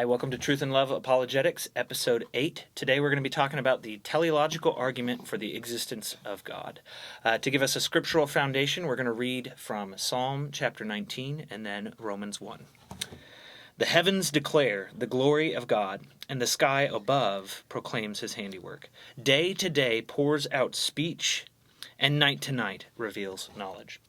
Hi, welcome to Truth and Love Apologetics, Episode 8. Today we're going to be talking about the teleological argument for the existence of God. To give us a scriptural foundation, we're going to read from Psalm chapter 19 and then Romans 1. The heavens declare the glory of God, and the sky above proclaims his handiwork. Day to day pours out speech, and night to night reveals knowledge.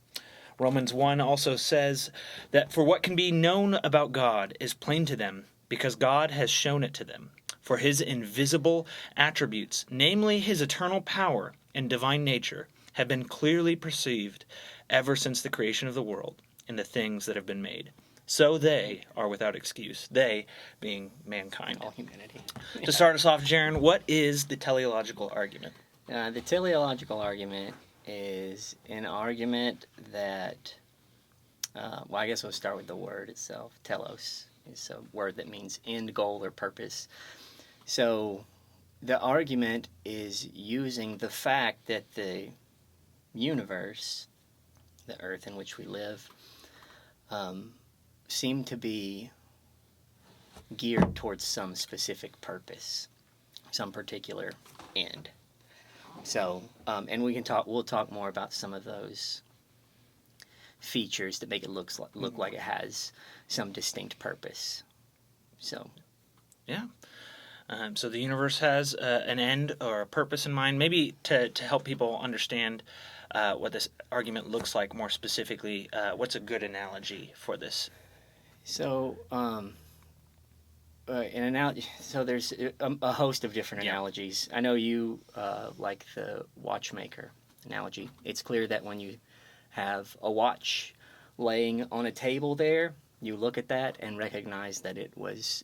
Romans 1 also says that for what can be known about God is plain to them, because God has shown it to them. For his invisible attributes, namely his eternal power and divine nature, have been clearly perceived ever since the creation of the world and the things that have been made. So they are without excuse, they being mankind. All humanity. To start us off, Jaron, what is the teleological argument? The teleological argument is an argument that, I guess we'll start with the word itself. Telos is a word that means end, goal, or purpose. So the argument is using the fact that the universe, the earth in which we live, seem to be geared towards some specific purpose, some particular end. So, and we'll talk more about some of those features that make it look like it has some distinct purpose. So, yeah. So the universe has an end or a purpose in mind. Maybe to help people understand what this argument looks like more specifically, what's a good analogy for this? So, an analogy. So there's a host of different analogies. I know you like the watchmaker analogy. It's clear that when you have a watch laying on a table there, you look at that and recognize that it was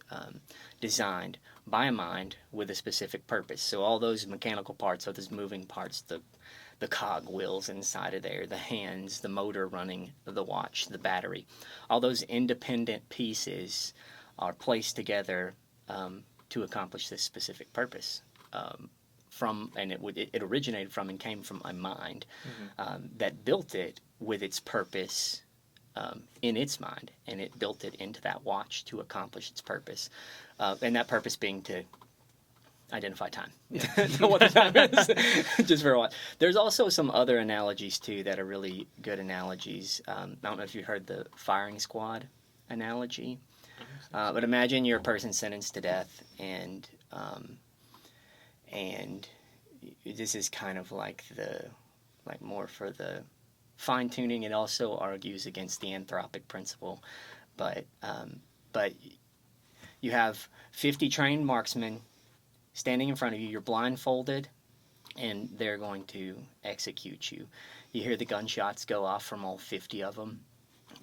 designed by a mind with a specific purpose. So all those mechanical parts, so those moving parts, the cog wheels inside of there, the hands, the motor running the watch, the battery, all those independent pieces are placed together to accomplish this specific purpose. It originated from and came from a mind that built it with its purpose in its mind, and it built it into that watch to accomplish its purpose, and that purpose being to identify time. Know what the time is, just for a while. There's also some other analogies too that are really good analogies. I don't know if you heard the firing squad analogy, but imagine you're a person sentenced to death, and this is kind of like more for the fine tuning. It also argues against the anthropic principle, but you have 50 trained marksmen standing in front of you. You're blindfolded, and they're going to execute you. You hear the gunshots go off from all 50 of them,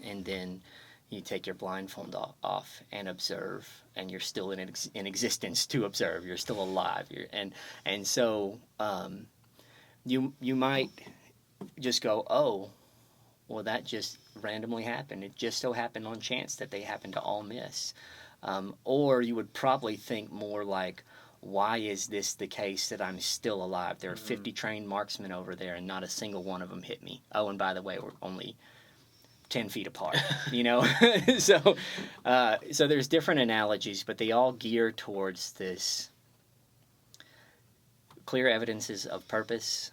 and then you take your blindfold off and observe, and you're still in existence to observe. You're still alive. So you might just go, oh, well, that just randomly happened. It just so happened on chance that they happened to all miss. Or you would probably think more like, why is this the case that I'm still alive? There are 50 trained marksmen over there, and not a single one of them hit me. Oh, and by the way, we're only 10 feet apart, So there's different analogies, but they all gear towards this clear evidences of purpose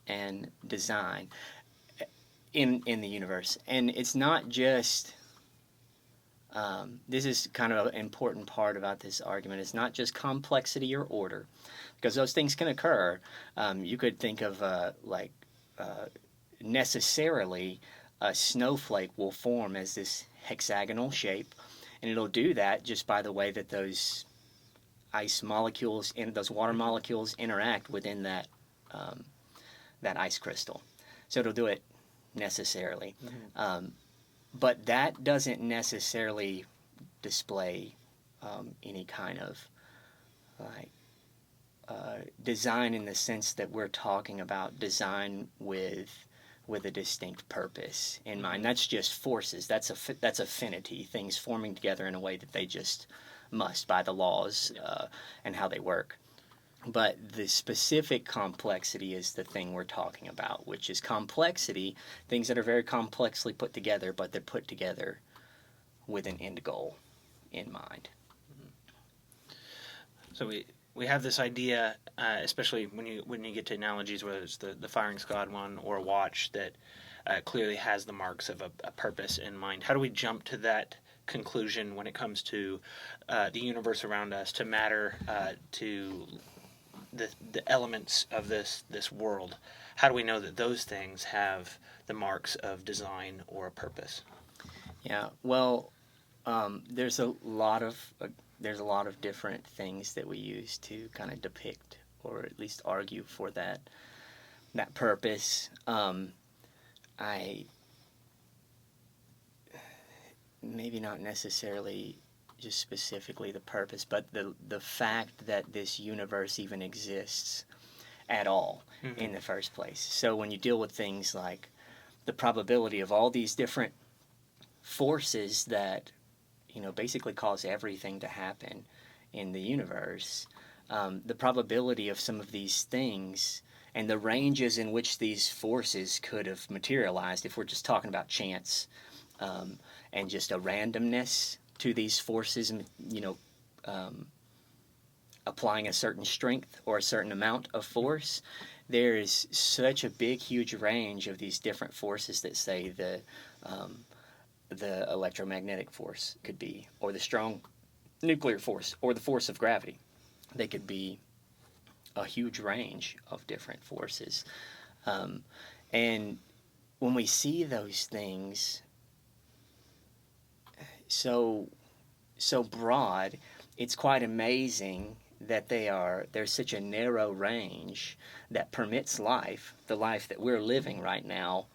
and design in the universe. And it's not just this is kind of an important part about this argument. It's not just complexity or order, because those things can occur. You could think of necessarily a snowflake will form as this hexagonal shape, and it'll do that just by the way that those ice molecules and those water molecules interact within that ice crystal. So it'll do it necessarily. But that doesn't necessarily display any kind of design in the sense that we're talking about design with a distinct purpose in mind. That's just forces. That's affinity, things forming together in a way that they just must by the laws and how they work. But the specific complexity is the thing we're talking about, which is complexity, things that are very complexly put together, but they're put together with an end goal in mind. So we have this idea, especially when you get to analogies, whether it's the firing squad one or a watch that clearly has the marks of a purpose in mind. How do we jump to that conclusion when it comes to the universe around us, to matter, to the elements of this world? How do we know that those things have the marks of design or a purpose? Yeah, well, there's a lot of different things that we use to kind of depict or at least argue for that purpose. I maybe not necessarily just specifically the purpose, but the fact that this universe even exists at all in the first place. So when you deal with things like the probability of all these different forces that basically cause everything to happen in the universe, the probability of some of these things and the ranges in which these forces could have materialized, if we're just talking about chance and just a randomness to these forces, applying a certain strength or a certain amount of force, there is such a big, huge range of these different forces that say the electromagnetic force could be, or the strong nuclear force, or the force of gravity. They could be a huge range of different forces. And when we see those things so broad, it's quite amazing that there's such a narrow range that permits life, the life that we're living right now,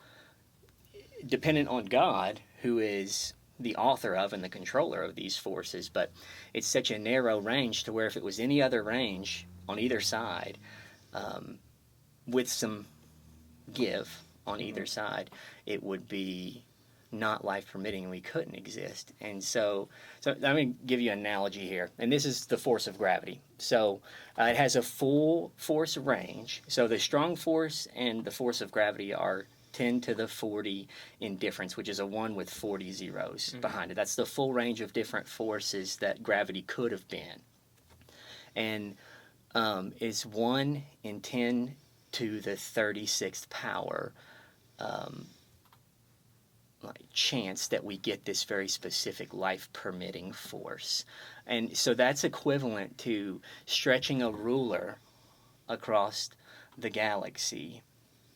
dependent on God, who is the author of and the controller of these forces. But it's such a narrow range to where if it was any other range on either side, with some give on either side, it would be not life permitting and we couldn't exist. And so I'm going to give you an analogy here, and this is the force of gravity. So it has a full force range. So the strong force and the force of gravity are 10 to the 40 in difference, which is a 1 with 40 zeros behind it. That's the full range of different forces that gravity could have been. And is 1 in 10 to the 36th power chance that we get this very specific life-permitting force. And so that's equivalent to stretching a ruler across the galaxy,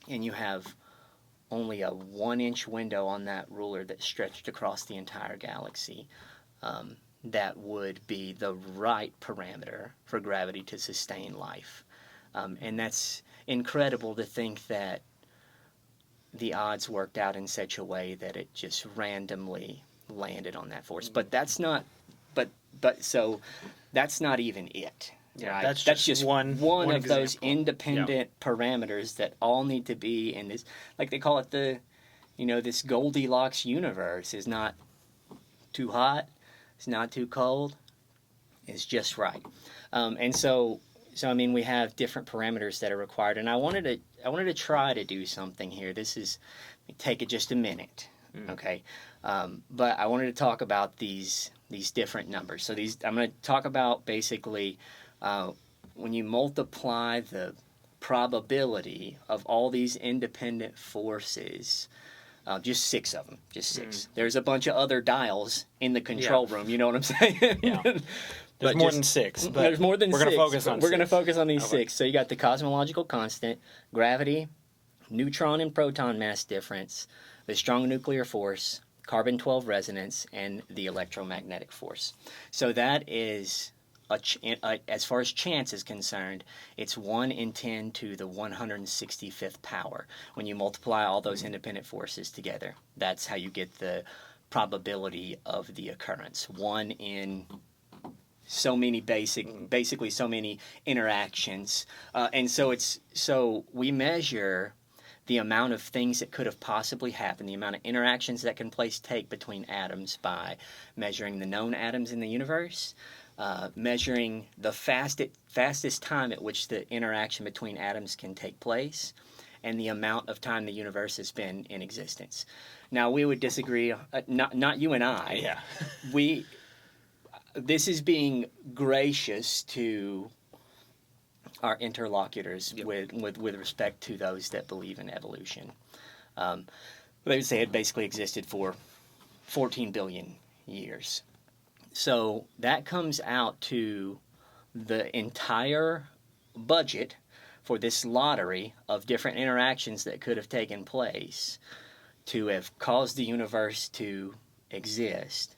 and you have only a 1-inch window on that ruler that stretched across the entire galaxy. That would be the right parameter for gravity to sustain life. And that's incredible to think that the odds worked out in such a way that it just randomly landed on that force. But that's not so that's not even it. Yeah, right? that's just one of example. Those independent parameters that all need to be in this, like they call it this Goldilocks universe. Is not too hot, it's not too cold, it's just right. And so I mean, we have different parameters that are required, and I wanted to try to do something here. This is take it just a minute, okay? But I wanted to talk about these different numbers. So I'm going to talk about basically when you multiply the probability of all these independent forces. Just 6 of them, just 6. There's a bunch of other dials in the control room. You know what I'm saying? Yeah. There's more than 6. But there's more than 6. We're going to focus on these 6. So you got the cosmological constant, gravity, neutron and proton mass difference, the strong nuclear force, carbon-12 resonance, and the electromagnetic force. So that is, as far as chance is concerned, it's 1 in 10 to the 165th power. When you multiply all those independent forces together, that's how you get the probability of the occurrence. 1 in so many basically so many interactions, and so we measure the amount of things that could have possibly happened, the amount of interactions that can take between atoms by measuring the known atoms in the universe, measuring the fastest time at which the interaction between atoms can take place, and the amount of time the universe has been in existence. Now we would disagree, not you and I. Yeah. this is being gracious to our interlocutors Yep. with respect to those that believe in evolution. They would say it basically existed for 14 billion years. So that comes out to the entire budget for this lottery of different interactions that could have taken place to have caused the universe to exist.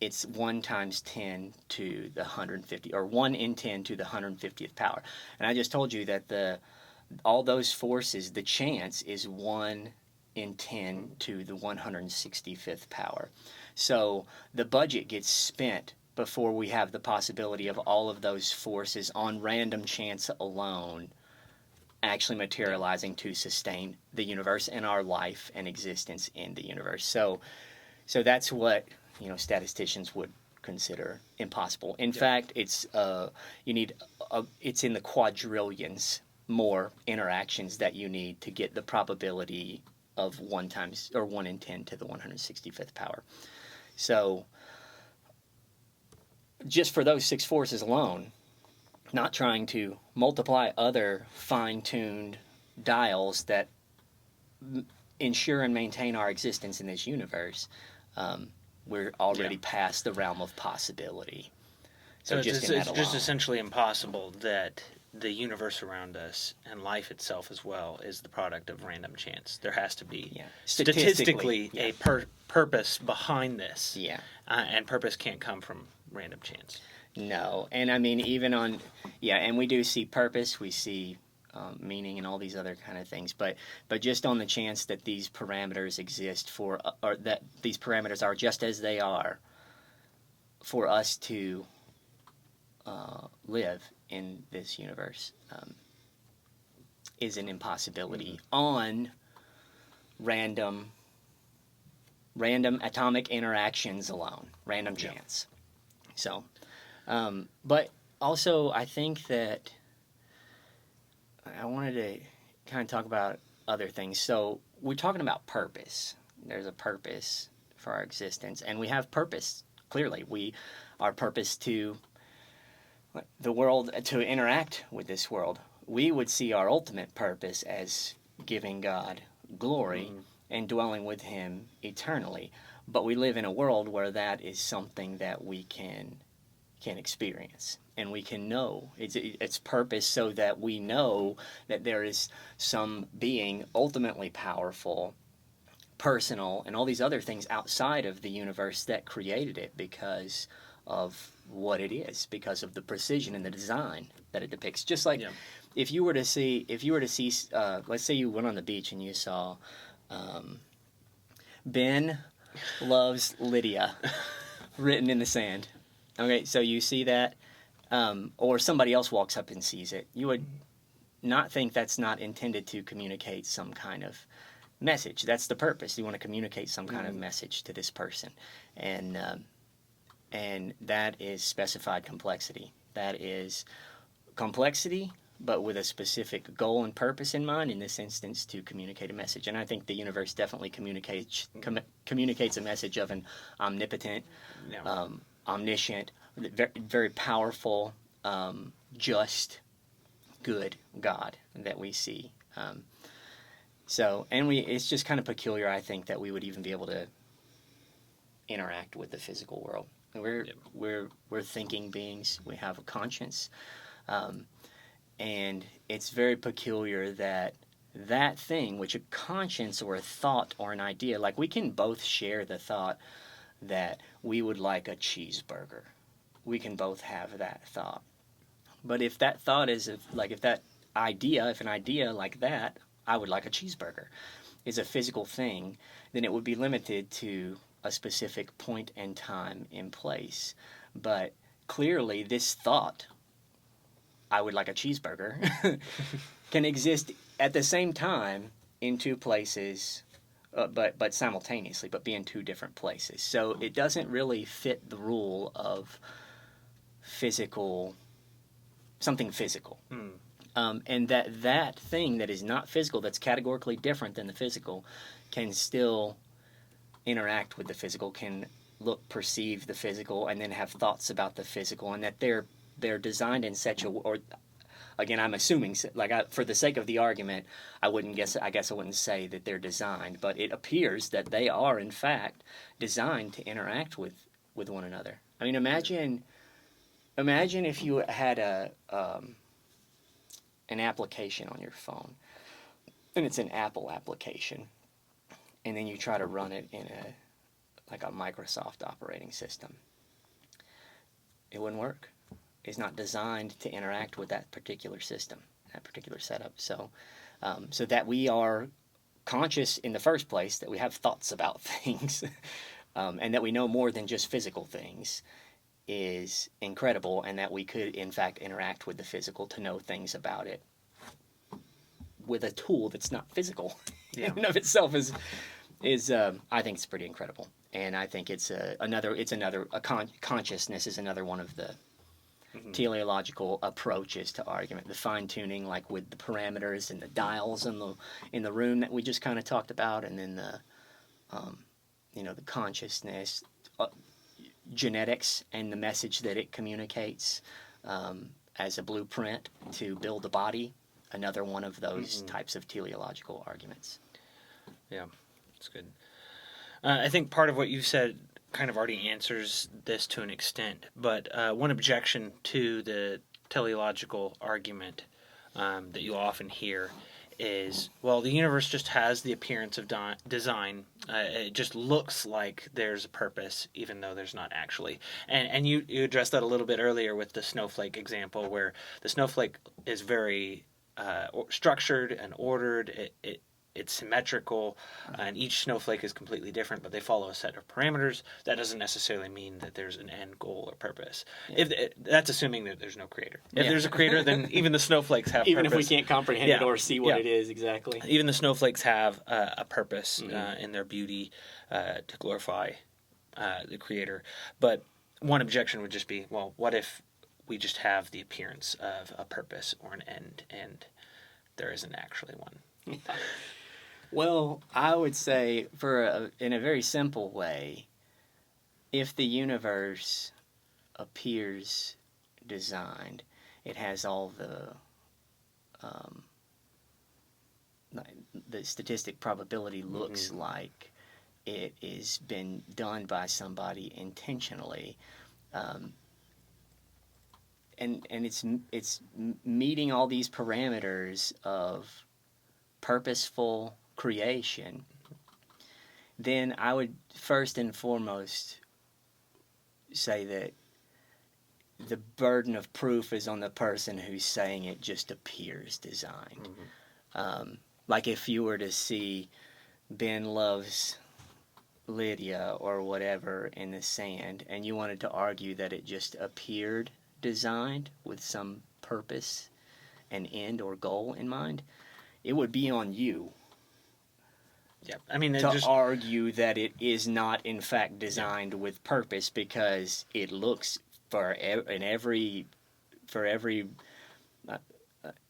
It's 1 times 10 to the 150, or 1 in 10 to the 150th power. And I just told you that all those forces, the chance is 1 in 10 to the 165th power. So the budget gets spent before we have the possibility of all of those forces on random chance alone actually materializing to sustain the universe and our life and existence in the universe. So that's what statisticians would consider impossible. In fact, it's it's in the quadrillions more interactions that you need to get the probability of 1 in 10 to the 165th power. So just for those 6 forces alone, not trying to multiply other fine-tuned dials that ensure and maintain our existence in this universe, we're already past the realm of possibility. So just it's just essentially impossible that the universe around us and life itself as well is the product of random chance. There has to be statistically a purpose behind this. Yeah. And purpose can't come from random chance. No. And I mean, even on, and we do see purpose, we see meaning and all these other kind of things, but just on the chance that these parameters exist or that these parameters are just as they are for us to live in this universe is an impossibility on random atomic interactions alone, random chance. So, but also I think that I wanted to kind of talk about other things. So we're talking about purpose. There's a purpose for our existence, and we have purpose. Clearly, our purpose to the world, to interact with this world. We would see our ultimate purpose as giving God glory and dwelling with Him eternally. But we live in a world where that is something that we can experience, and we can know its purpose, so that we know that there is some being ultimately powerful, personal, and all these other things outside of the universe that created it because of what it is, because of the precision and the design that it depicts. Just like if you were to see, let's say you went on the beach and you saw Ben loves Lydia written in the sand. Okay, so you see that, or somebody else walks up and sees it. You would not think that's not intended to communicate some kind of message. That's the purpose. You want to communicate some kind of message to this person, and that is specified complexity. That is complexity, but with a specific goal and purpose in mind. In this instance, to communicate a message. And I think the universe definitely communicates a message of an omnipotent. Omniscient, very, very powerful, just, good God that we see. It's just kind of peculiar, I think, that we would even be able to interact with the physical world. We're thinking beings. We have a conscience, and it's very peculiar that thing, which a conscience or a thought or an idea, like we can both share the thought that we would like a cheeseburger. We can both have that thought. But if that thought is if an idea like that, I would like a cheeseburger, is a physical thing, then it would be limited to a specific point and time in place. But clearly this thought, I would like a cheeseburger, can exist at the same time in 2 places, but simultaneously, but be in 2 different places. So it doesn't really fit the rule of something physical. And that thing that is not physical, that's categorically different than the physical, can still interact with the physical, can perceive the physical, and then have thoughts about the physical, and that they're designed in such a, or again, I'm assuming, for the sake of the argument, I guess I wouldn't say that they're designed, but it appears that they are in fact designed to interact with one another. I mean, imagine if you had an application on your phone, and it's an Apple application, and then you try to run it in a Microsoft operating system. It wouldn't work. It's not designed to interact with that particular system, that particular setup. So that we are conscious in the first place, that we have thoughts about things, and that we know more than just physical things, is incredible, and that we could in fact interact with the physical to know things about it with a tool that's not physical. Yeah. In and of itself is I think it's pretty incredible, and I think it's consciousness is another one of the teleological approaches to argument. The fine tuning, like with the parameters and the dials in the room that we just kind of talked about, and then the the consciousness, genetics, and the message that it communicates as a blueprint to build the body. Another one of those types of teleological arguments. Yeah, that's good. I think part of what you said kind of already answers this to an extent, but one objection to the teleological argument that you often hear is, well, the universe just has the appearance of design. It just looks like there's a purpose, even though there's not actually. And you addressed that a little bit earlier with the snowflake example, where the snowflake is very structured and ordered. It's symmetrical, and each snowflake is completely different, but they follow a set of parameters. That doesn't necessarily mean that there's an end goal or purpose. Yeah. That's assuming that there's no creator. If there's a creator, then even the snowflakes have even purpose. If we can't comprehend it or see what it is exactly. Even the snowflakes have a purpose in their beauty to glorify the creator. But one objection would just be, well, what if we just have the appearance of a purpose or an end, and there isn't actually one? Well, I would say, in a very simple way, if the universe appears designed, it has all the statistic probability looks like it is been done by somebody intentionally, and it's meeting all these parameters of purposeful creation, then I would first and foremost say that the burden of proof is on the person who's saying it just appears designed. Like if you were to see Ben loves Lydia or whatever in the sand, and you wanted to argue that it just appeared designed with some purpose and end or goal in mind, it would be on you. Yeah, I mean, argue that it is not in fact designed with purpose, because it looks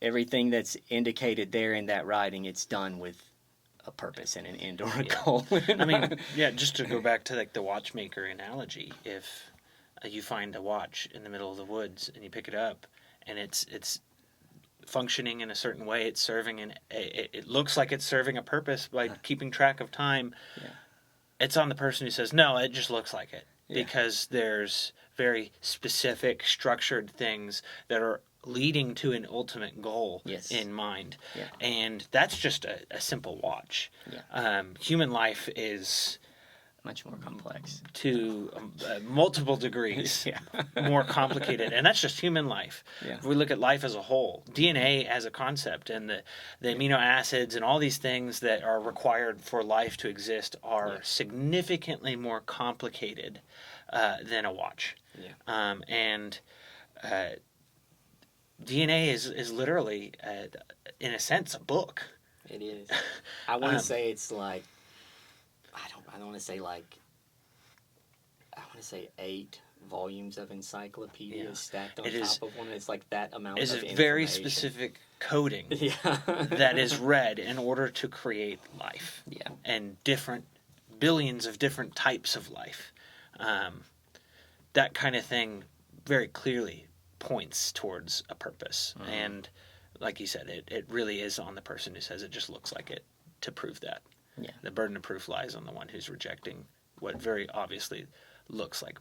everything that's indicated there in that writing, it's done with a purpose and an end or a goal. I mean, just to go back to like the watchmaker analogy, if you find a watch in the middle of the woods and you pick it up and it's functioning in a certain way, it's serving it looks like it's serving a purpose by keeping track of time. It's on the person who says, no, it just looks like it, because there's very specific structured things that are leading to an ultimate goal in mind. And that's just a simple watch. Human life is much more complex to multiple degrees more complicated, and that's just human life. If we look at life as a whole, DNA as a concept, and the amino acids and all these things that are required for life to exist are significantly more complicated than a watch. And DNA is literally in a sense a book. It is. I want to say it's like, I don't want to say like, I want to say 8 volumes of encyclopedias stacked on top of one. It's like that amount of information. It's a very specific coding that is read in order to create life. And billions of different types of life. That kind of thing very clearly points towards a purpose. And like you said, it really is on the person who says it just looks like it to prove that. Yeah. The burden of proof lies on the one who's rejecting what very obviously looks like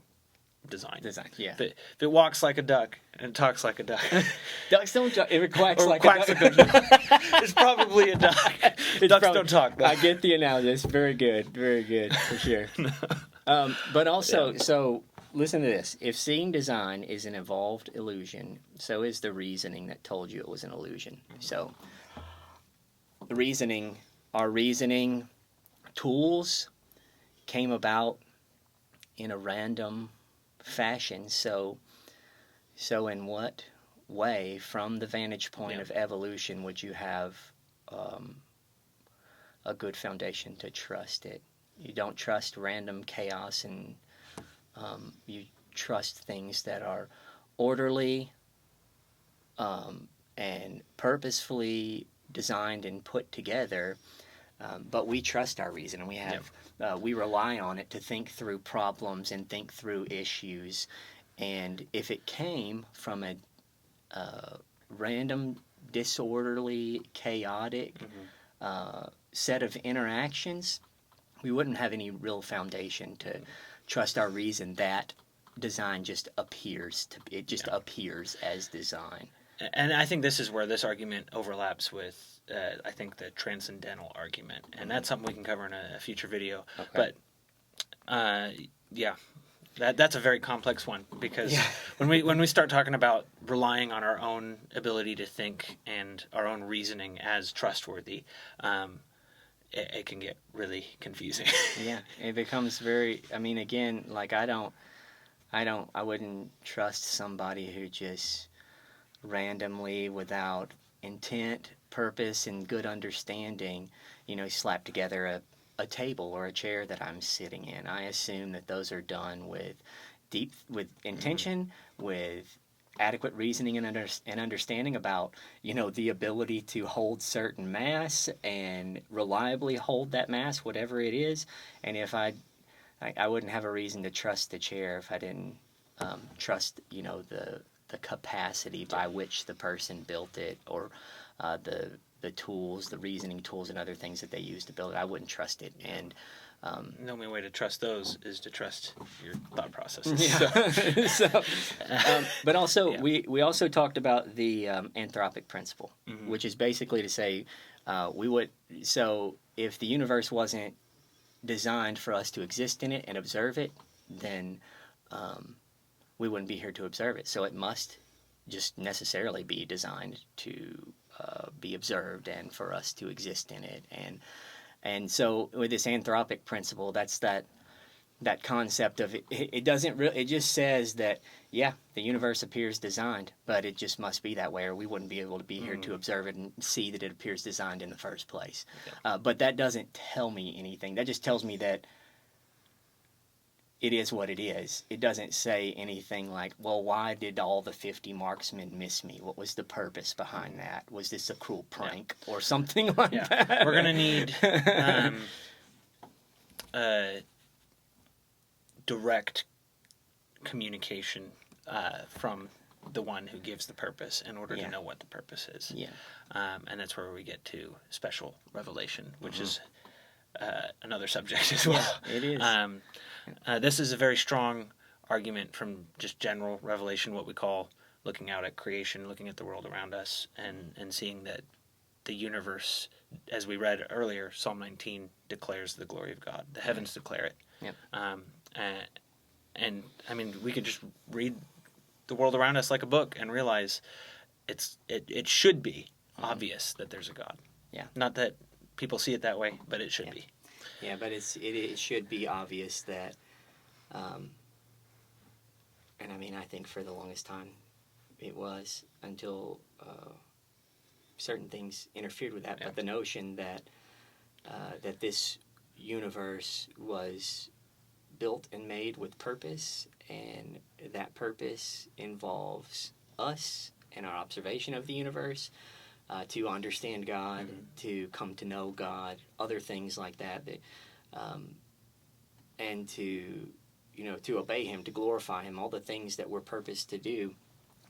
design. Yeah. If it walks like a duck and talks like a duck, Ducks don't talk. If it quacks or like quacks a duck. like a duck, it's probably a duck. Ducks don't talk, though. I get the analogy. It's very good for sure. But also, so listen to this. If seeing design is an evolved illusion, so is the reasoning that told you it was an illusion. So our reasoning tools came about in a random fashion. So in what way, from the vantage point of evolution, would you have a good foundation to trust it? You don't trust random chaos, and you trust things that are orderly and purposefully designed and put together. But we trust our reason, and we rely on it to think through problems and think through issues. And if it came from a random, disorderly, chaotic set of interactions, we wouldn't have any real foundation to trust our reason that design just appears appears as design. And I think this is where this argument overlaps with, I think, the transcendental argument. And that's something we can cover in a future video. Okay. But, that's a very complex one, because when we start talking about relying on our own ability to think and our own reasoning as trustworthy, it can get really confusing. Yeah, it becomes very, I mean, again, like I wouldn't trust somebody who just randomly, without intent, purpose, and good understanding, slap together a table or a chair that I'm sitting in. I assume that those are done with intention, with adequate reasoning and understanding about, the ability to hold certain mass and reliably hold that mass, whatever it is. And if I wouldn't have a reason to trust the chair if I didn't trust, the capacity by which the person built it, or the tools, the reasoning tools, and other things that they use to build it. I wouldn't trust it. And the only way to trust those is to trust your thought processes. Yeah. But also, we also talked about the anthropic principle, which is basically to say, so if the universe wasn't designed for us to exist in it and observe it, then we wouldn't be here to observe it. So it must just necessarily be designed to be observed and for us to exist in it. And so with this anthropic principle, that's that concept of it. It doesn't really. It just says that the universe appears designed, but it just must be that way, or we wouldn't be able to be here to observe it and see that it appears designed in the first place. Okay. But that doesn't tell me anything. That just tells me that it is what it is. It doesn't say anything like, well, why did all the 50 marksmen miss me? What was the purpose behind that? Was this a cruel prank or something like that? We're going to need direct communication from the one who gives the purpose in order to know what the purpose is. Yeah. And that's where we get to special revelation, which is another subject as well. Yeah, it is. This is a very strong argument from just general revelation, what we call looking out at creation, looking at the world around us, and seeing that the universe, as we read earlier, Psalm 19 declares the glory of God. The heavens declare it. Yep. And I mean, we could just read the world around us like a book and realize it should be obvious that there's a God. Yeah. Not that people see it that way, but it should be. Yeah, but it should be obvious that, and I mean, I think for the longest time it was, until certain things interfered with that. Yeah. But the notion that that this universe was built and made with purpose, and that purpose involves us and our observation of the universe, to understand God, to come to know God, other things like that, and to to obey him, to glorify him, all the things that we're purposed to do.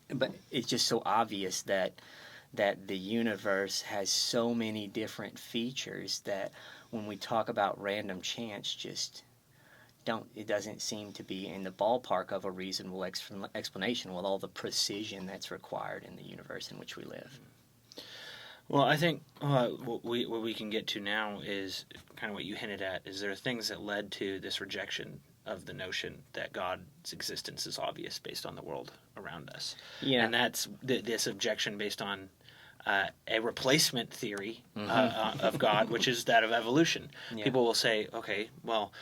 But it's just so obvious that the universe has so many different features that when we talk about random chance, it doesn't seem to be in the ballpark of a reasonable explanation with all the precision that's required in the universe in which we live. Well, I think what we can get to now is kind of what you hinted at, is there are things that led to this rejection of the notion that God's existence is obvious based on the world around us. Yeah. And that's this objection based on a replacement theory of God, which is that of evolution. Yeah. People will say, okay, well,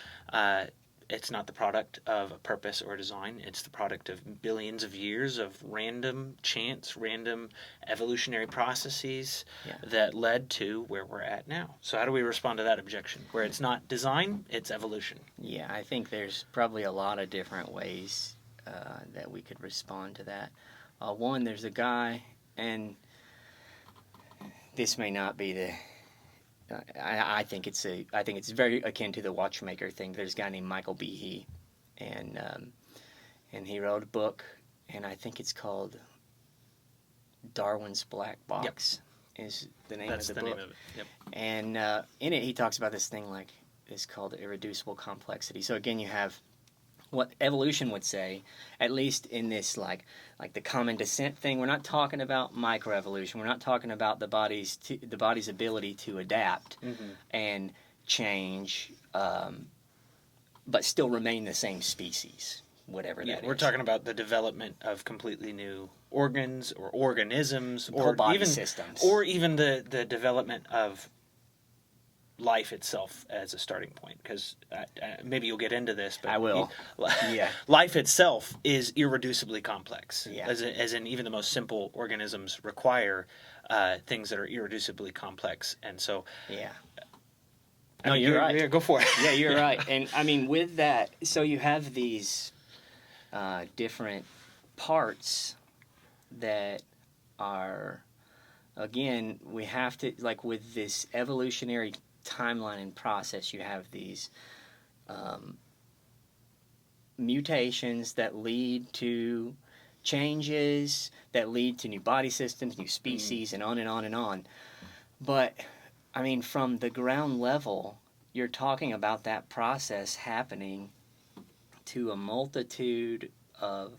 it's not the product of a purpose or design. It's the product of billions of years of random chance, random evolutionary processes that led to where we're at now. So how do we respond to that objection? Where it's not design, it's evolution. Yeah, I think there's probably a lot of different ways that we could respond to that. One, there's a guy, and this may not be the... I think it's very akin to the watchmaker thing. There's a guy named Michael Behe, and he wrote a book, and I think it's called Darwin's Black Box. Is the name That's of the the book. name of it. Yep. And in it, he talks about this thing it's called irreducible complexity. So again, you have what evolution would say, at least in this like the common descent thing. We're not talking about microevolution. We're not talking about the body's ability to adapt and change, but still remain the same species, whatever that is. We're talking about the development of completely new organs or organisms, whole or body even systems, or even the development of life itself as a starting point, because maybe you'll get into this, but I will. Life itself is irreducibly complex. Yeah. As in even the most simple organisms require things that are irreducibly complex, and so no, you're right. Yeah, go for it. Yeah, you're right. And I mean, with that, so you have these different parts that are, again, we have to, like with this evolutionary timeline and process, you have these mutations that lead to changes, that lead to new body systems, new species, and on and on and on. But, I mean, from the ground level, you're talking about that process happening to a multitude of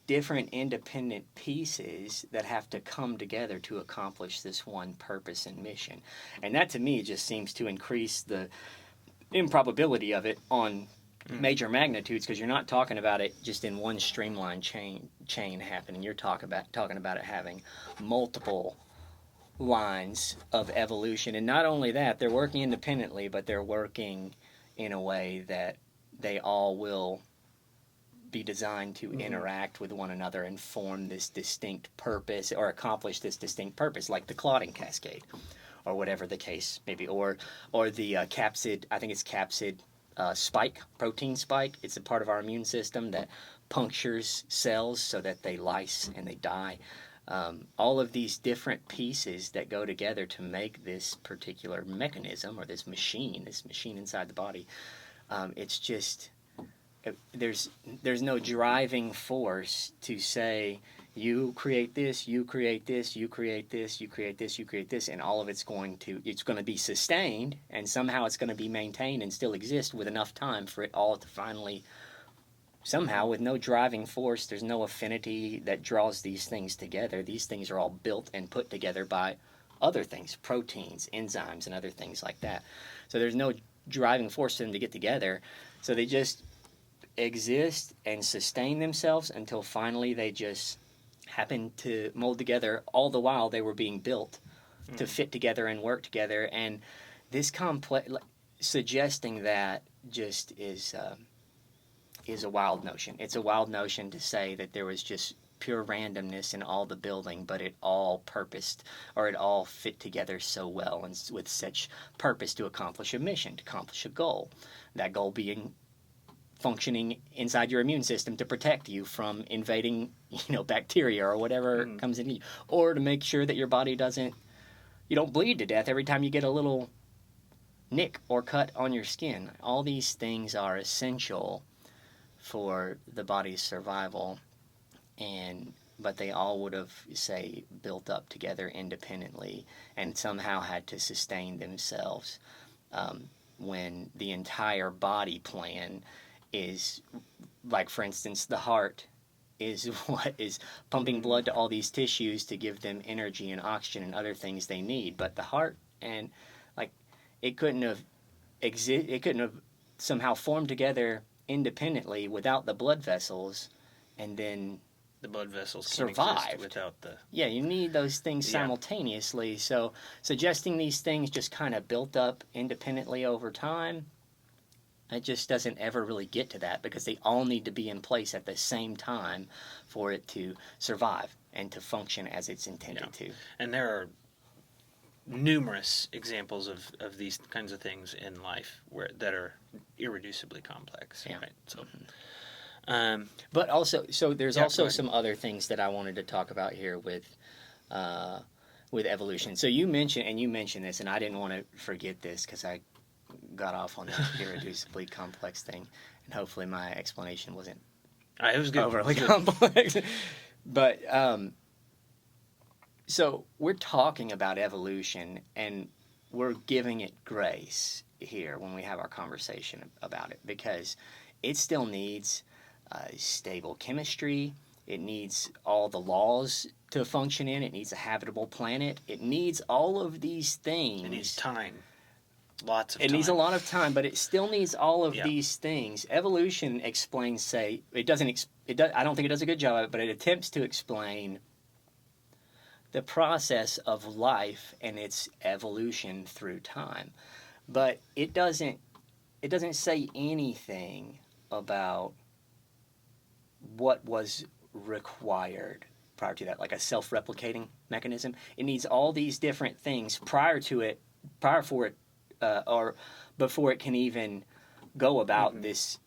different independent pieces that have to come together to accomplish this one purpose and mission. And that to me just seems to increase the improbability of it on major magnitudes, because you're not talking about it just in one streamlined chain happening. You're talking about it having multiple lines of evolution. And not only that, they're working independently, but they're working in a way that they all will be designed to interact with one another and form this distinct purpose, or accomplish this distinct purpose, like the clotting cascade, or whatever the case may be, or the capsid. I think it's capsid spike, protein spike. It's a part of our immune system that punctures cells so that they lyse and they die. All of these different pieces that go together to make this particular mechanism, or this machine inside the body. It's just, there's no driving force to say, you create this, you create this, you create this, you create this, you create this, and all of it's going to be sustained, and somehow it's going to be maintained and still exist with enough time for it all to finally, somehow, with no driving force, there's no affinity that draws these things together. These things are all built and put together by other things, proteins, enzymes, and other things like that. So there's no driving force for them to get together. So they just exist and sustain themselves until finally they just happen to mold together. All the while they were being built to fit together and work together. And this complex, suggesting that just is a wild notion. It's a wild notion to say that there was just pure randomness in all the building, but it all purposed, or it all fit together so well and with such purpose to accomplish a mission, to accomplish a goal. That goal being functioning inside your immune system to protect you from invading, bacteria or whatever comes in you, or to make sure that your body you don't bleed to death every time you get a little nick or cut on your skin. All these things are essential for the body's survival, but they all would have, say, built up together independently and somehow had to sustain themselves, when the entire body plan is, like, for instance, the heart is what is pumping blood to all these tissues to give them energy and oxygen and other things they need. But the heart, and like, it couldn't have somehow formed together independently without the blood vessels, and then The blood vessels survived. can exist without the... Yeah, you need those things Yeah. simultaneously. So suggesting these things just kind of built up independently over time, it just doesn't ever really get to that, because they all need to be in place at the same time for it to survive and to function as it's intended to. And there are numerous examples of these kinds of things in life that are irreducibly complex. Yeah. Right? So, But also, so there's Yeah, go also ahead. some other things that I wanted to talk about here with evolution. So you mentioned this, and I didn't want to forget this because I got off on the irreducibly complex thing, and hopefully my explanation wasn't it was good. overly complex. But so we're talking about evolution, and we're giving it grace here when we have our conversation about it, because it still needs stable chemistry. It needs all the laws to function in. It needs a habitable planet. It needs all of these things. It needs time. Lots of time. It needs a lot of time, but it still needs all of Yeah. these things. Evolution explains, say, it doesn't. I don't think it does a good job of it, but it attempts to explain the process of life and its evolution through time. But it doesn't say anything about what was required prior to that, like a self-replicating mechanism. It needs all these different things prior for it, or before it can even go about this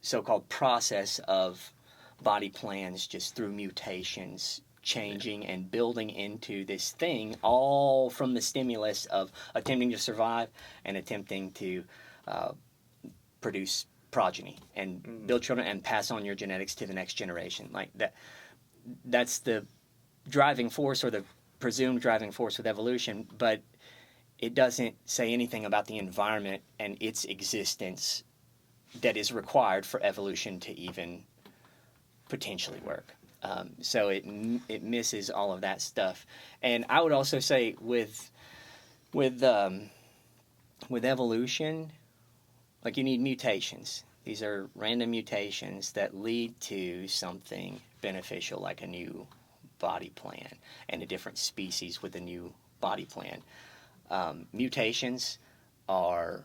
so-called process of body plans, just through mutations changing and building into this thing, all from the stimulus of attempting to survive and attempting to produce progeny and build children and pass on your genetics to the next generation. Like that's the driving force, or the presumed driving force, with evolution. But it doesn't say anything about the environment and its existence that is required for evolution to even potentially work. So it misses all of that stuff. And I would also say with evolution, like, you need mutations. These are random mutations that lead to something beneficial, like a new body plan and a different species with a new body plan. Mutations are,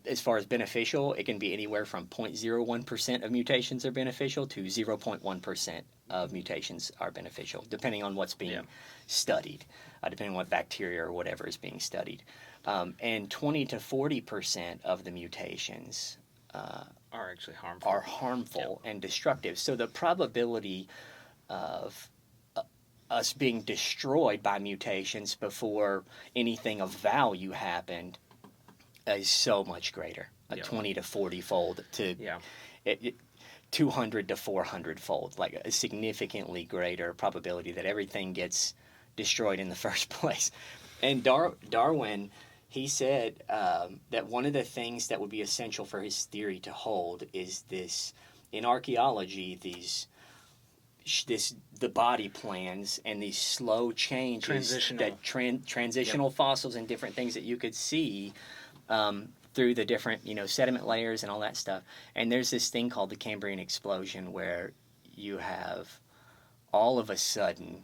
as far as beneficial, it can be anywhere from 0.01% of mutations are beneficial to 0.1% of mutations are beneficial, depending on what's being studied, depending on what bacteria or whatever is being studied. And 20 to 40% of the mutations are actually harmful. Are harmful and destructive. So the probability of us being destroyed by mutations before anything of value happened is so much greater, 20 to 40 fold to 200 to 400 fold, like a significantly greater probability that everything gets destroyed in the first place. And Darwin, he said that one of the things that would be essential for his theory to hold is this: in archaeology, the body plans and these slow changes, transitional fossils and different things that you could see through the different sediment layers and all that stuff. And there's this thing called the Cambrian explosion, where you have all of a sudden,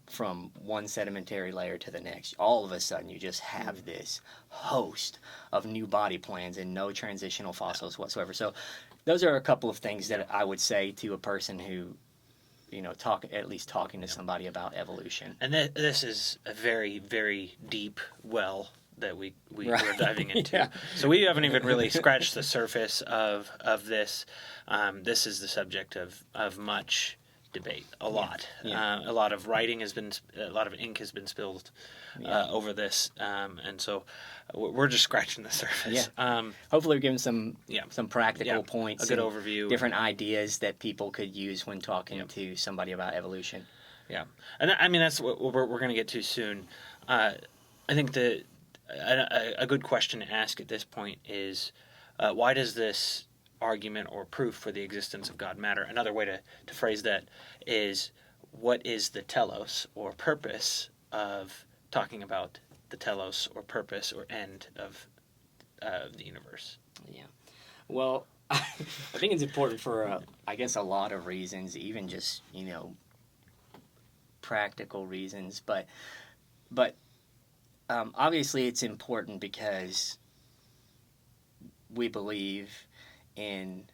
from one sedimentary layer to the next, all of a sudden you just have this host of new body plans and no transitional fossils whatsoever. So those are a couple of things that I would say to a person who, talking to somebody about evolution. And this is a very, very deep well that we're diving into. Yeah. So we haven't even really scratched the surface of this. This is the subject of much debate a lot. Yeah. A lot of a lot of ink has been spilled over this, and so we're just scratching the surface. Hopefully we're giving some Yeah. practical points, a good and overview, different ideas that people could use when talking to somebody about evolution. Yeah, and I mean that's what we're going to get to soon. I think that a good question to ask at this point is why does this argument or proof for the existence of God matter? Another way to phrase that is, what is the telos or purpose of talking about the telos or purpose or end of the universe? Yeah. Well, I think it's important for, I guess, a lot of reasons, even just, practical reasons. But obviously it's important because we believe in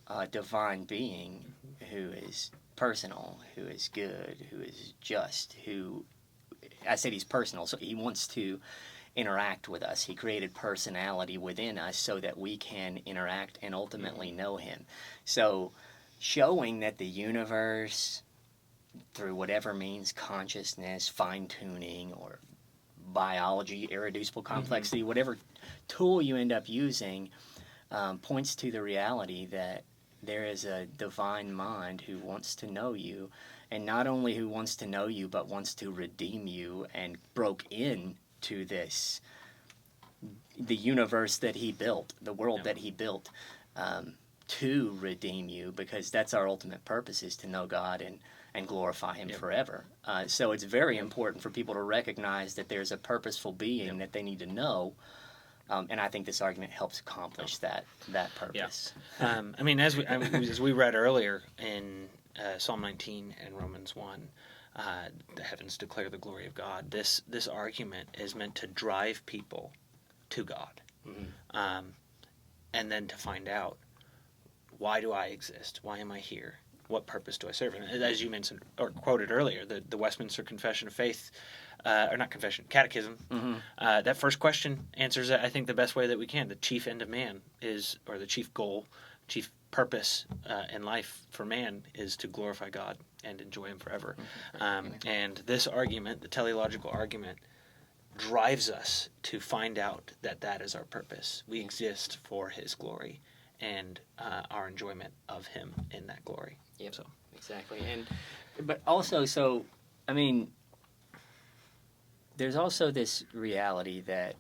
a divine being who is personal, who is good, who is just, who, I said he's personal, so he wants to interact with us. He created personality within us so that we can interact and ultimately know him. So showing that the universe, through whatever means, consciousness, fine-tuning, or biology, irreducible complexity, whatever tool you end up using, points to the reality that there is a divine mind who wants to know you, and not only who wants to know you, but wants to redeem you, and broke in to the universe that he built, the world that he built, to redeem you, because that's our ultimate purpose, is to know God and glorify him forever. So it's very important for people to recognize that there's a purposeful being that they need to know. And I think this argument helps accomplish that purpose. Yeah. I mean, as we read earlier in Psalm 19 and Romans 1, the heavens declare the glory of God. This argument is meant to drive people to God, and then to find out, why do I exist? Why am I here? What purpose do I serve? And as you mentioned or quoted earlier, the Westminster Confession of Faith, or not confession, catechism, that first question answers it, I think, the best way that we can. The chief end of man is, or the chief goal, chief purpose in life for man is to glorify God and enjoy him forever. And this argument, the teleological argument, drives us to find out that that is our purpose. We exist for his glory and our enjoyment of him in that glory. Yep, so. Exactly. But also, so, I mean, there's also this reality that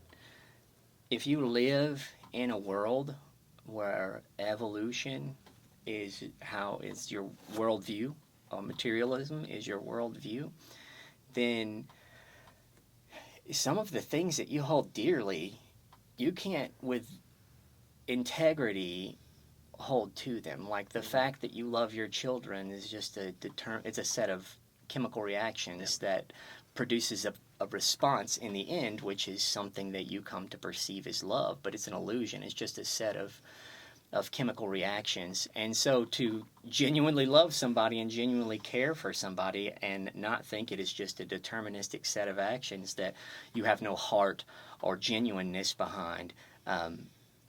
if you live in a world where evolution is your worldview, or materialism is your worldview, then some of the things that you hold dearly, you can't, with integrity, hold to them. Like the fact that you love your children is just it's a set of chemical reactions that produces a response in the end, which is something that you come to perceive as love, but it's an illusion. It's just a set of chemical reactions. And so to genuinely love somebody and genuinely care for somebody and not think it is just a deterministic set of actions that you have no heart or genuineness behind,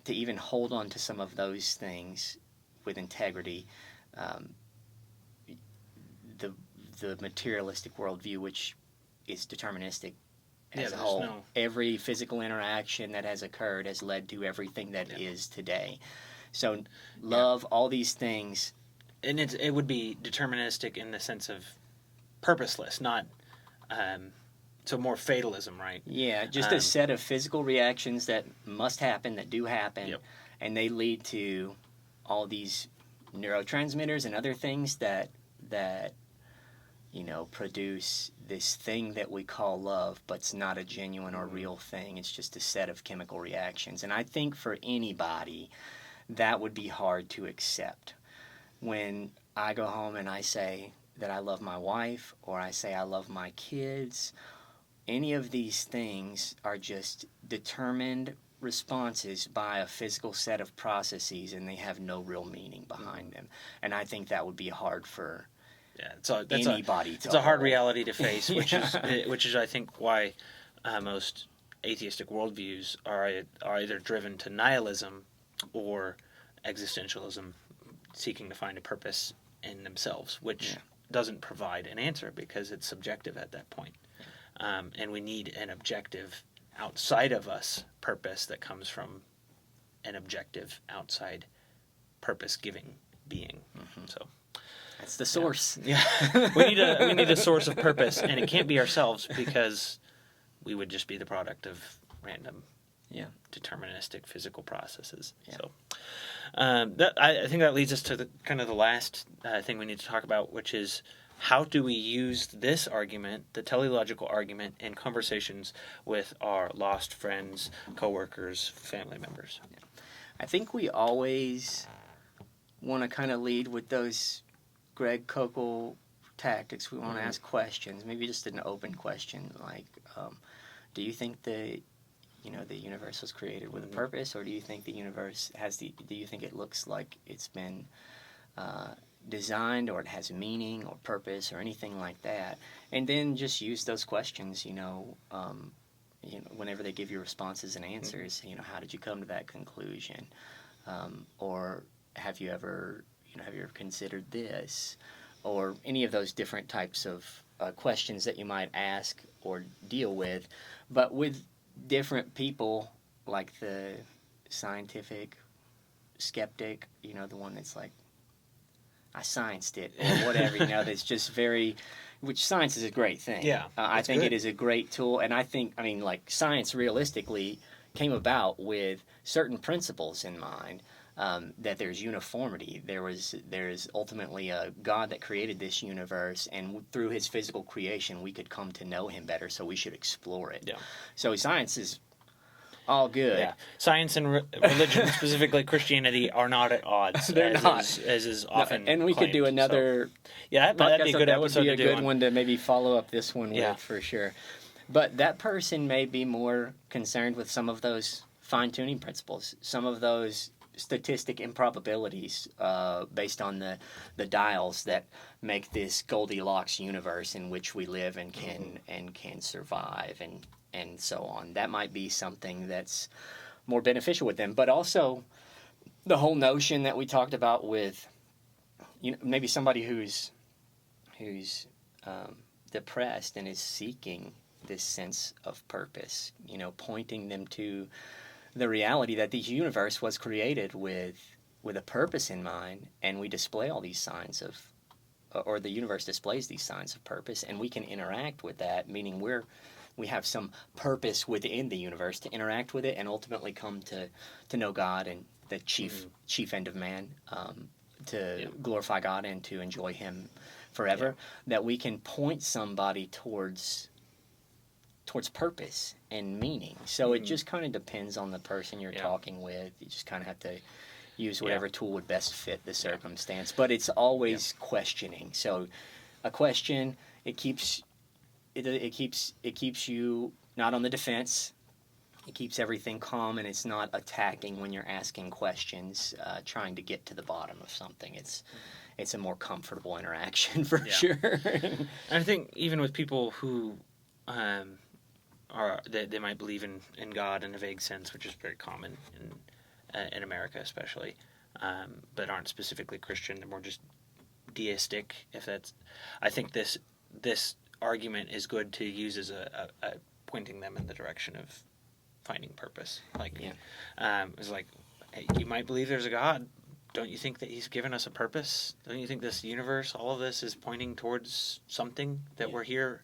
to even hold on to some of those things with integrity, the materialistic worldview, which is deterministic as a whole. Every physical interaction that has occurred has led to everything that is today. So love, all these things. And it would be deterministic in the sense of purposeless, not... so more fatalism, right? Yeah, just a set of physical reactions that must happen, that do happen, and they lead to all these neurotransmitters and other things that produce this thing that we call love, but it's not a genuine or real thing. It's just a set of chemical reactions. And I think for anybody, that would be hard to accept. When I go home and I say that I love my wife, or I say I love my kids, any of these things are just determined responses by a physical set of processes, and they have no real meaning behind them. And I think that would be hard for anybody to It's a hard reality to face, which is I think why most atheistic worldviews are either driven to nihilism or existentialism, seeking to find a purpose in themselves, which doesn't provide an answer because it's subjective at that point. And we need an objective outside of us purpose that comes from an objective outside purpose-giving being. So That's the source. yeah. we need a source of purpose, and it can't be ourselves because we would just be the product of random deterministic physical processes. So I think that leads us to the kind of the last thing we need to talk about, which is how do we use this argument, the teleological argument, in conversations with our lost friends, coworkers, family members? I think we always want to kind of lead with those Greg Kokel tactics. We want to ask questions, maybe just an open question like, do you think the universe was created with a purpose, or do you think the universe do you think it looks like it's been designed, or it has meaning or purpose or anything like that? And then just use those questions, whenever they give you responses and answers, how did you come to that conclusion? Or have you ever considered this? Or any of those different types of questions that you might ask or deal with, but with different people, like the scientific skeptic, the one that's like, I scienced it, or whatever, that's just which science is a great thing. Yeah, I think good. it is a great tool, and I think, science realistically came about with certain principles in mind, that there's uniformity. There's ultimately a God that created this universe, and through his physical creation, we could come to know him better, so we should explore it. Yeah. So science is all good. Yeah. Science and religion, specifically Christianity, are not at odds. They're not. As is often and we could do claimed, another that'd be a good that would episode be a to do good one to maybe follow up this one Yeah. with, for sure. But that person may be more concerned with some of those fine-tuning principles, some of those statistic improbabilities based on the dials that make this Goldilocks universe in which we live and can survive and so on. That might be something that's more beneficial with them. But also the whole notion that we talked about with maybe somebody who's depressed and is seeking this sense of purpose, pointing them to the reality that the universe was created with a purpose in mind, and we display all these signs of, or the universe displays these signs of purpose, and we can interact with that, meaning we have some purpose within the universe to interact with it and ultimately come to know God and the chief end of man, to glorify God and to enjoy him forever, that we can point somebody towards purpose and meaning. So it just kind of depends on the person you're talking with. You just kind of have to use whatever tool would best fit the circumstance. But it's always questioning. So a question, it keeps you not on the defense. It keeps everything calm, and it's not attacking when you're asking questions, trying to get to the bottom of something. It's a more comfortable interaction for sure. And I think even with people who they might believe in God in a vague sense, which is very common in America especially, but aren't specifically Christian. They're more just deistic. I think this argument is good to use as a pointing them in the direction of finding purpose. It's like, hey, you might believe there's a God. Don't you think that he's given us a purpose? Don't you think this universe, all of this, is pointing towards something, that we're here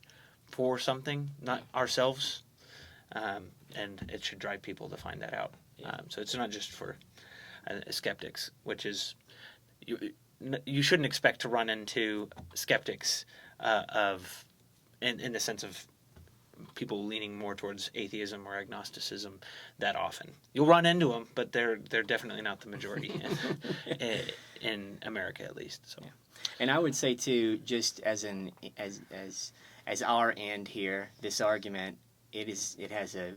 for something, not ourselves? And it should drive people to find that out. So it's not just for skeptics, which is, you shouldn't expect to run into skeptics in the sense of people leaning more towards atheism or agnosticism that often. You'll run into them, but they're definitely not the majority in America, at least. So, and I would say too, just as our end here, this argument, it has a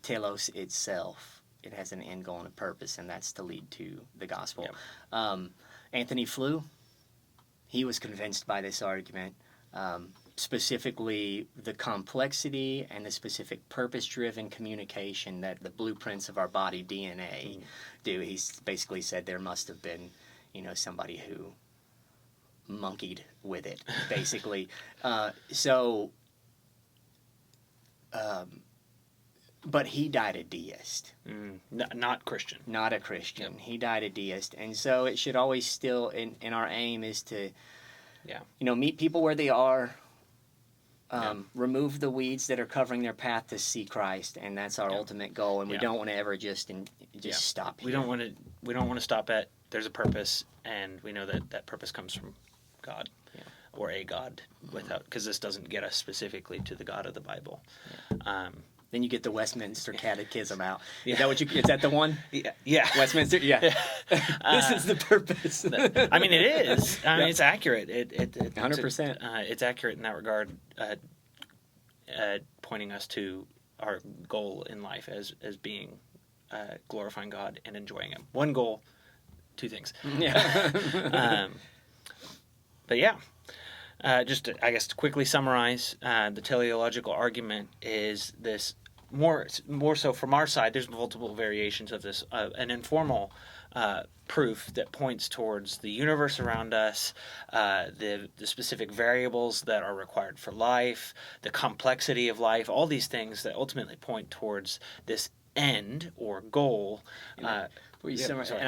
telos itself. It has an end goal and a purpose, and that's to lead to the gospel. Yep. Anthony Flew, he was convinced by this argument. Specifically the complexity and the specific purpose-driven communication that the blueprints of our body DNA do. He's basically said there must have been, somebody who monkeyed with it, basically. So, but he died a deist. Not Christian. Not a Christian. Yep. He died a deist. And so it should always still, in our aim is to, meet people where they are, remove the weeds that are covering their path to see Christ, and that's our ultimate goal. And we don't want to ever just stop here. We don't want to stop at there's a purpose, and we know that purpose comes from God or a God, because this doesn't get us specifically to the God of the Bible. Then you get the Westminster Catechism out. Is that the one? Yeah. Westminster. Yeah. This is the purpose. I mean, it is. I mean, it's accurate. 100%. It's accurate in that regard, pointing us to our goal in life as being glorifying God and enjoying Him. One goal, two things. Yeah. But yeah. Just to quickly summarize, the teleological argument is this more so from our side. There's multiple variations of this. An informal proof that points towards the universe around us, the specific variables that are required for life, the complexity of life, all these things that ultimately point towards this end or goal. And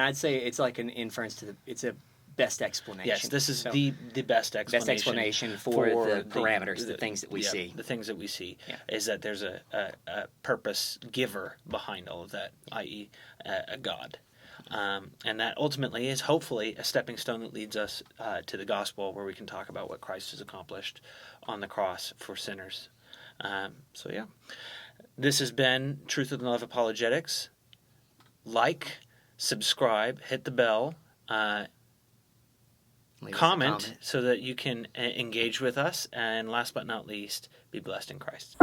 I'd say it's like an inference it's a best explanation. Yes, this is the best explanation. Best explanation for the parameters, the things that we see. The things that we see is that there's a purpose giver behind all of that, i.e. A God. And that ultimately is hopefully a stepping stone that leads us to the gospel, where we can talk about what Christ has accomplished on the cross for sinners. This has been Truth and Love Apologetics. Like, subscribe, hit the bell, comment so that you can engage with us, and last but not least, be blessed in Christ.